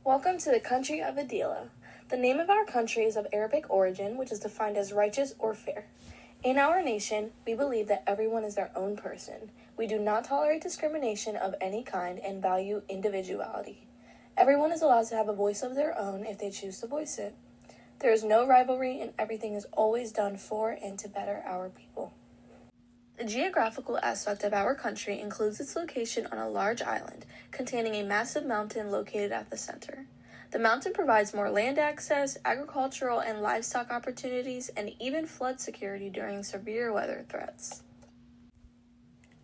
Welcome to the country of ADILA. The name of our country is of Arabic origin, which is defined as righteous or fair. In our nation, we believe that everyone is their own person. We do not tolerate discrimination of any kind and value individuality. Everyone is allowed to have a voice of their own if they choose to voice it. There is no rivalry and everything is always done for and to better our people. The geographical aspect of our country includes its location on a large island containing a massive mountain located at the center. The mountain provides more land access, agricultural and livestock opportunities, and even flood security during severe weather threats.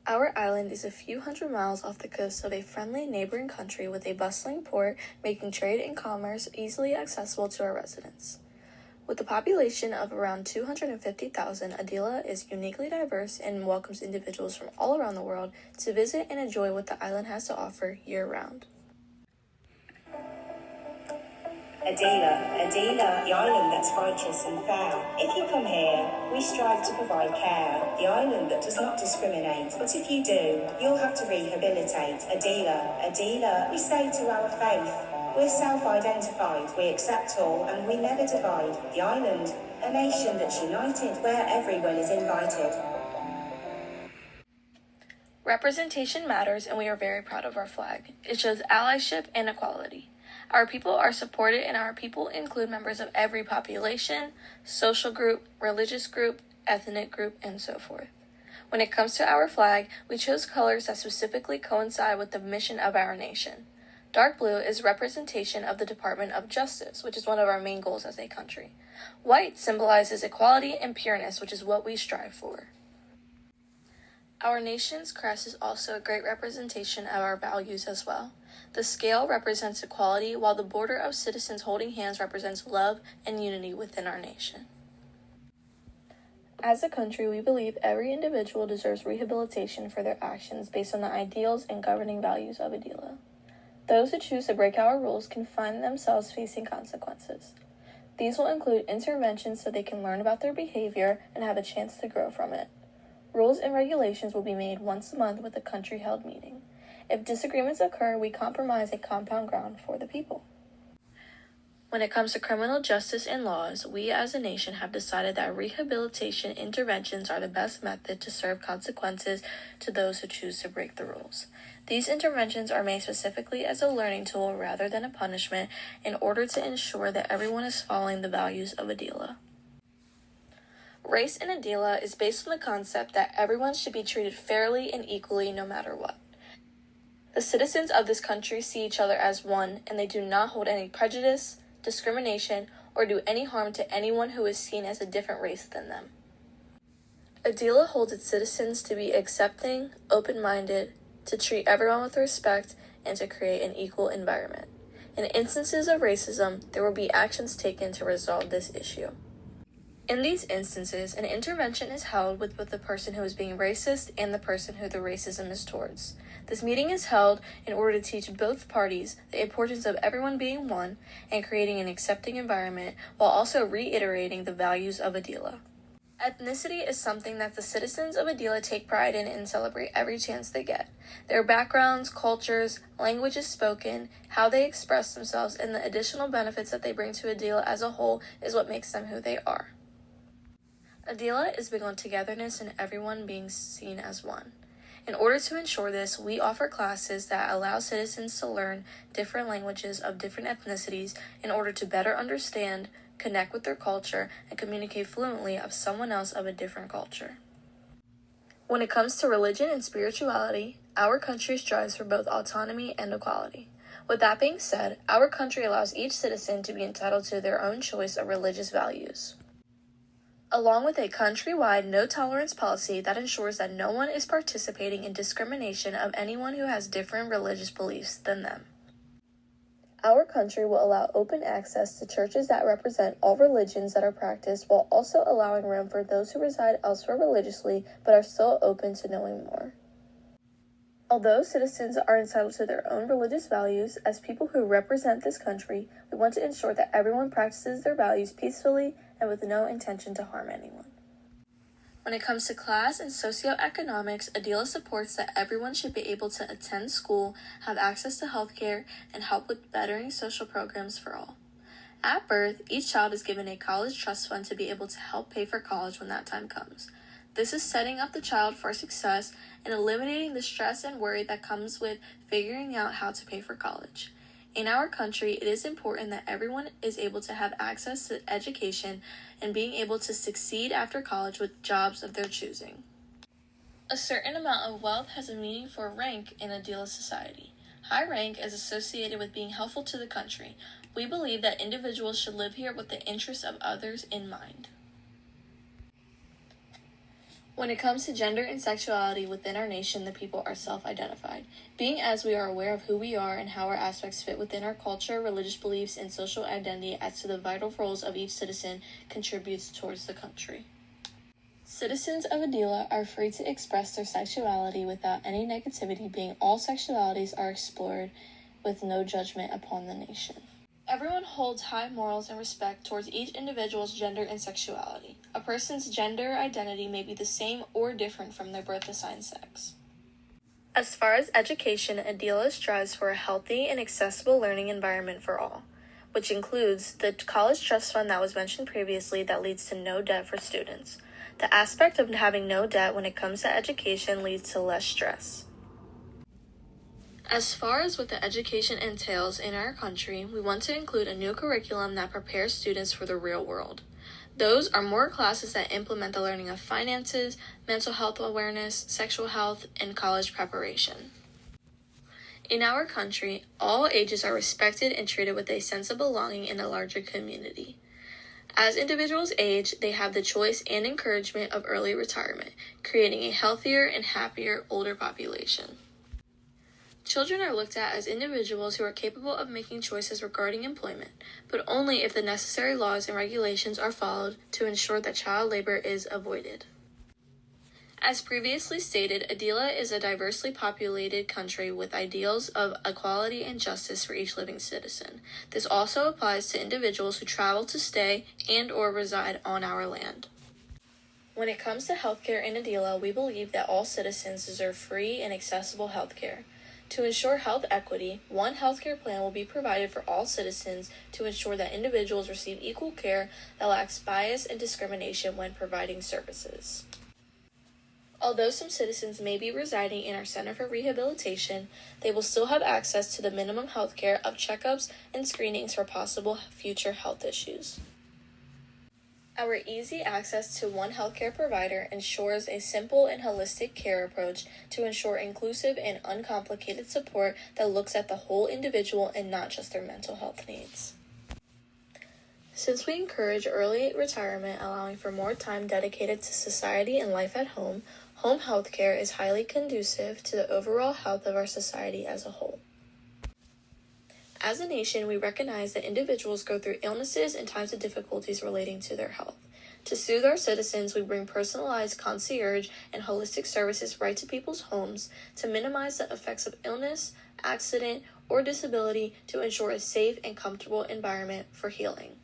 Our island is a few hundred miles off the coast of a friendly neighboring country with a bustling port, making trade and commerce easily accessible to our residents. With a population of around 250,000, ADILA is uniquely diverse and welcomes individuals from all around the world to visit and enjoy what the island has to offer year-round. ADILA, the island that's righteous and fair. If you come here, we strive to provide care. The island that does not discriminate, but if you do, you'll have to rehabilitate. ADILA, we say to our faith. We're self-identified, we accept all, and we never divide. The island, a nation that's united, where everyone is invited. Representation matters, and we are very proud of our flag. It shows allyship and equality. Our people are supported, and our people include members of every population, social group, religious group, ethnic group, and so forth. When it comes to our flag, we chose colors that specifically coincide with the mission of our nation. Dark blue is representation of the Department of Justice, which is one of our main goals as a country. White symbolizes equality and pureness, which is what we strive for. Our nation's crest is also a great representation of our values as well. The scale represents equality, while the border of citizens holding hands represents love and unity within our nation. As a country, we believe every individual deserves rehabilitation for their actions based on the ideals and governing values of ADILA. Those who choose to break our rules can find themselves facing consequences. These will include interventions so they can learn about their behavior and have a chance to grow from it. Rules and regulations will be made once a month with a country-held meeting. If disagreements occur, we compromise a compound ground for the people. When it comes to criminal justice and laws, we as a nation have decided that rehabilitation interventions are the best method to serve consequences to those who choose to break the rules. These interventions are made specifically as a learning tool rather than a punishment in order to ensure that everyone is following the values of ADILA. Race in ADILA is based on the concept that everyone should be treated fairly and equally no matter what. The citizens of this country see each other as one, and they do not hold any prejudice, discrimination, or do any harm to anyone who is seen as a different race than them. ADILA holds its citizens to be accepting, open-minded, to treat everyone with respect, and to create an equal environment. In instances of racism, there will be actions taken to resolve this issue. In these instances, an intervention is held with both the person who is being racist and the person who the racism is towards. This meeting is held in order to teach both parties the importance of everyone being one and creating an accepting environment while also reiterating the values of ADILA. Ethnicity is something that the citizens of ADILA take pride in and celebrate every chance they get. Their backgrounds, cultures, languages spoken, how they express themselves, and the additional benefits that they bring to ADILA as a whole is what makes them who they are. ADILA is big on togetherness and everyone being seen as one. In order to ensure this, we offer classes that allow citizens to learn different languages of different ethnicities in order to better understand, connect with their culture, and communicate fluently of someone else of a different culture. When it comes to religion and spirituality, our country strives for both autonomy and equality. With that being said, our country allows each citizen to be entitled to their own choice of religious values, along with a countrywide no-tolerance policy that ensures that no one is participating in discrimination of anyone who has different religious beliefs than them. Our country will allow open access to churches that represent all religions that are practiced while also allowing room for those who reside elsewhere religiously but are still open to knowing more. Although citizens are entitled to their own religious values, as people who represent this country, we want to ensure that everyone practices their values peacefully and with no intention to harm anyone. When it comes to class and socioeconomics, ADILA supports that everyone should be able to attend school, have access to healthcare, and help with bettering social programs for all. At birth, each child is given a college trust fund to be able to help pay for college when that time comes. This is setting up the child for success and eliminating the stress and worry that comes with figuring out how to pay for college. In our country, it is important that everyone is able to have access to education and being able to succeed after college with jobs of their choosing. A certain amount of wealth has a meaning for rank in ADILA society. High rank is associated with being helpful to the country. We believe that individuals should live here with the interests of others in mind. When it comes to gender and sexuality within our nation, the people are self-identified. Being as we are aware of who we are and how our aspects fit within our culture, religious beliefs, and social identity as to the vital roles of each citizen contributes towards the country. Citizens of ADILA are free to express their sexuality without any negativity, being all sexualities are explored with no judgment upon the nation. Everyone holds high morals and respect towards each individual's gender and sexuality. A person's gender identity may be the same or different from their birth-assigned sex. As far as education, ADILA strives for a healthy and accessible learning environment for all, which includes the college trust fund that was mentioned previously that leads to no debt for students. The aspect of having no debt when it comes to education leads to less stress. As far as what the education entails in our country, we want to include a new curriculum that prepares students for the real world. Those are more classes that implement the learning of finances, mental health awareness, sexual health, and college preparation. In our country, all ages are respected and treated with a sense of belonging in a larger community. As individuals age, they have the choice and encouragement of early retirement, creating a healthier and happier older population. Children are looked at as individuals who are capable of making choices regarding employment, but only if the necessary laws and regulations are followed to ensure that child labor is avoided. As previously stated, ADILA is a diversely populated country with ideals of equality and justice for each living citizen. This also applies to individuals who travel to stay and/or reside on our land. When it comes to healthcare in ADILA, we believe that all citizens deserve free and accessible healthcare. To ensure health equity, one healthcare plan will be provided for all citizens to ensure that individuals receive equal care that lacks bias and discrimination when providing services. Although some citizens may be residing in our Center for Rehabilitation, they will still have access to the minimum health care of checkups and screenings for possible future health issues. Our easy access to one healthcare provider ensures a simple and holistic care approach to ensure inclusive and uncomplicated support that looks at the whole individual and not just their mental health needs. Since we encourage early retirement, allowing for more time dedicated to society and life at home, home health care is highly conducive to the overall health of our society as a whole. As a nation, we recognize that individuals go through illnesses and times of difficulties relating to their health. To soothe our citizens, we bring personalized concierge and holistic services right to people's homes to minimize the effects of illness, accident, or disability to ensure a safe and comfortable environment for healing.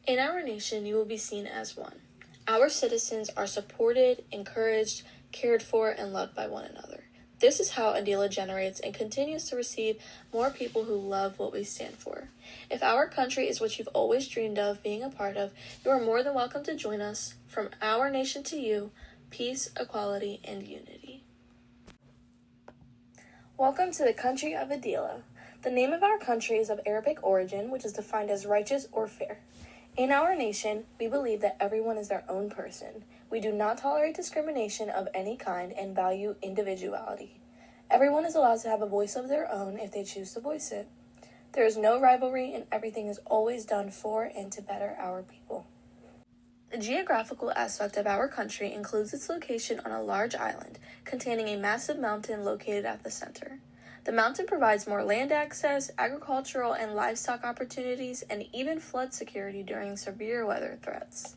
In our nation, you will be seen as one. Our citizens are supported, encouraged, cared for, and loved by one another. This is how ADILA generates and continues to receive more people who love what we stand for. If our country is what you've always dreamed of being a part of, you are more than welcome to join us. From our nation to you, peace, equality, and unity. Welcome to the country of ADILA. The name of our country is of Arabic origin, which is defined as righteous or fair. In our nation, we believe that everyone is their own person. We do not tolerate discrimination of any kind and value individuality. Everyone is allowed to have a voice of their own if they choose to voice it. There is no rivalry and everything is always done for and to better our people. The geographical aspect of our country includes its location on a large island containing a massive mountain located at the center. The mountain provides more land access, agricultural and livestock opportunities, and even flood security during severe weather threats.